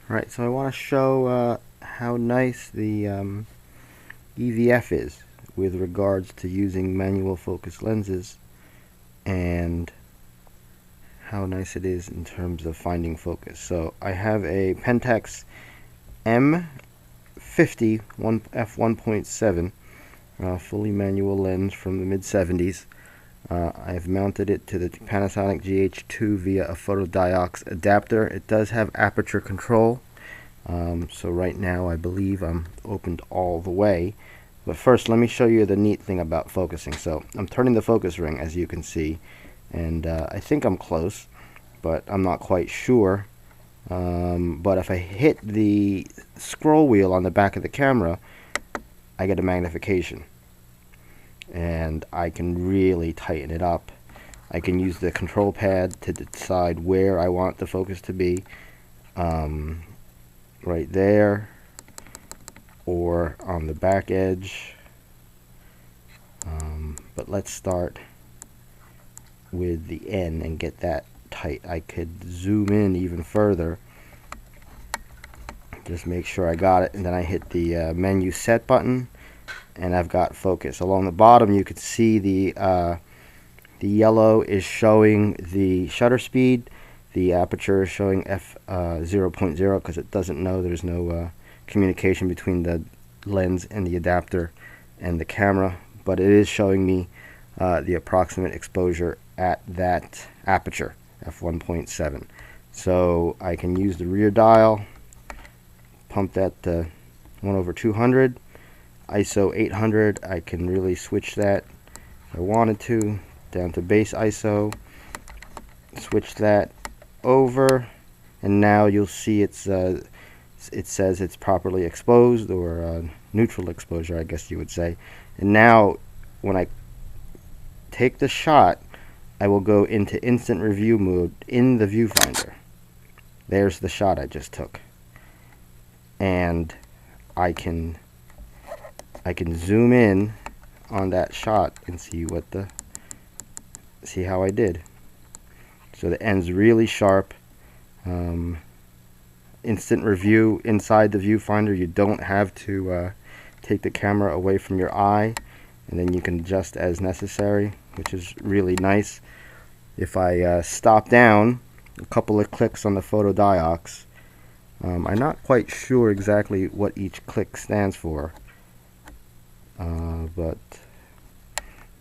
Right, so I want to show how nice the EVF is with regards to using manual focus lenses, and how nice it is in terms of finding focus. So I have a Pentax M50 f1.7 fully manual lens from the mid-70s. I've mounted it to the Panasonic GH2 via a photodiox adapter. It does have aperture control, so right now I believe I'm opened all the way. But first, let me show you the neat thing about focusing. So I'm turning the focus ring, as you can see, and I think I'm close, but I'm not quite sure. But if I hit the scroll wheel on the back of the camera, I get a magnification, and I can really tighten it up. I can use the control pad to decide where I want the focus to be, right there or on the back edge. But let's start with the N and get that tight. I could zoom in even further, just make sure I got it, and then I hit the menu set button, and I've got focus. Along the bottom you could see the yellow is showing the shutter speed, the aperture is showing f0.0 because it doesn't know, there's no communication between the lens and the adapter and the camera, but it is showing me the approximate exposure at that aperture, f1.7. So I can use the rear dial, pump that to 1/200, ISO 800. I can really switch that if I wanted to, down to base ISO, switch that over, and now you'll see it says it's properly exposed, or neutral exposure, I guess you would say. And now when I take the shot, I will go into instant review mode in the viewfinder. There's the shot I just took, and I can zoom in on that shot and see how I did. So the end's really sharp. Instant review inside the viewfinder. You don't have to take the camera away from your eye, and then you can adjust as necessary, which is really nice. If I stop down, a couple of clicks on the photodiox. I'm not quite sure exactly what each click stands for, but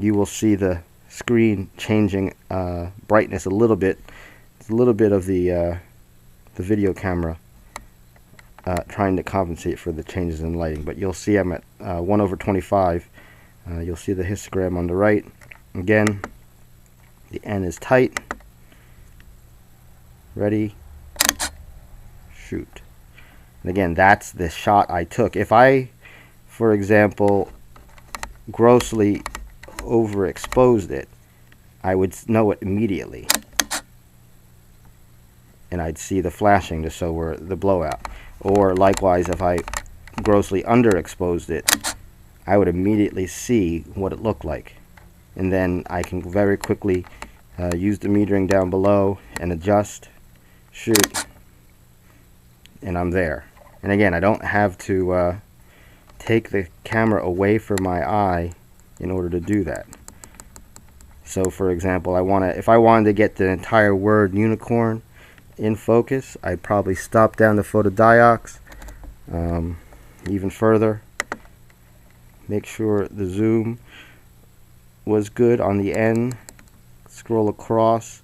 you will see the screen changing brightness a little bit. It's a little bit of the video camera trying to compensate for the changes in lighting, but you'll see I'm at 1/25. You'll see the histogram on the right. Again, the N is tight. Ready, shoot. And again, that's the shot I took. If I, for example, grossly overexposed it, I would know it immediately, and I'd see the flashing to show where the blowout. Or likewise, if I grossly underexposed it, I would immediately see what it looked like, and then I can very quickly use the metering down below and adjust, shoot, and I'm there. And again, I don't have to take the camera away from my eye in order to do that. So for example, if I wanted to get the entire word unicorn in focus, I'd probably stop down the photodiox even further, make sure the zoom was good on the N, scroll across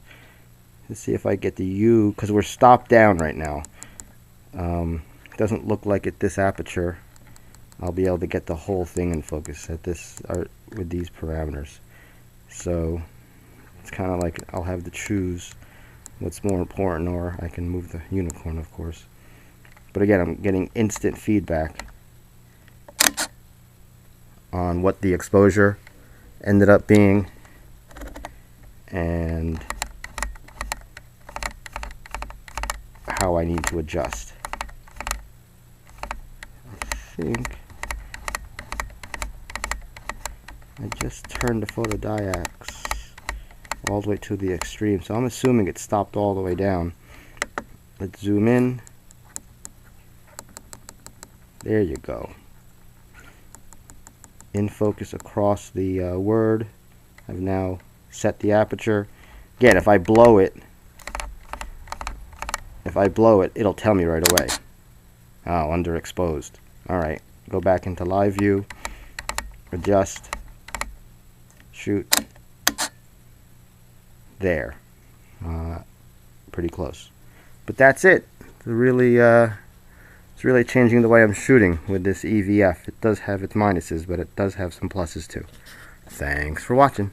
to see if I get the U, because we're stopped down right now. Doesn't look like at this aperture I'll be able to get the whole thing in focus at this, or with these parameters. So it's kind of like I'll have to choose what's more important, or I can move the unicorn, of course. But again, I'm getting instant feedback on what the exposure ended up being, and how I need to adjust. I think I just turned the photodiox all the way to the extreme, so I'm assuming it stopped all the way down. Let's zoom in. There you go. In focus across the word. I've now set the aperture. Again, if I blow it, it'll tell me right away. Oh, underexposed. Alright, go back into live view, adjust, shoot. There. Pretty close. But that's it. It's really changing the way I'm shooting with this EVF. It does have its minuses, but it does have some pluses too. Thanks for watching.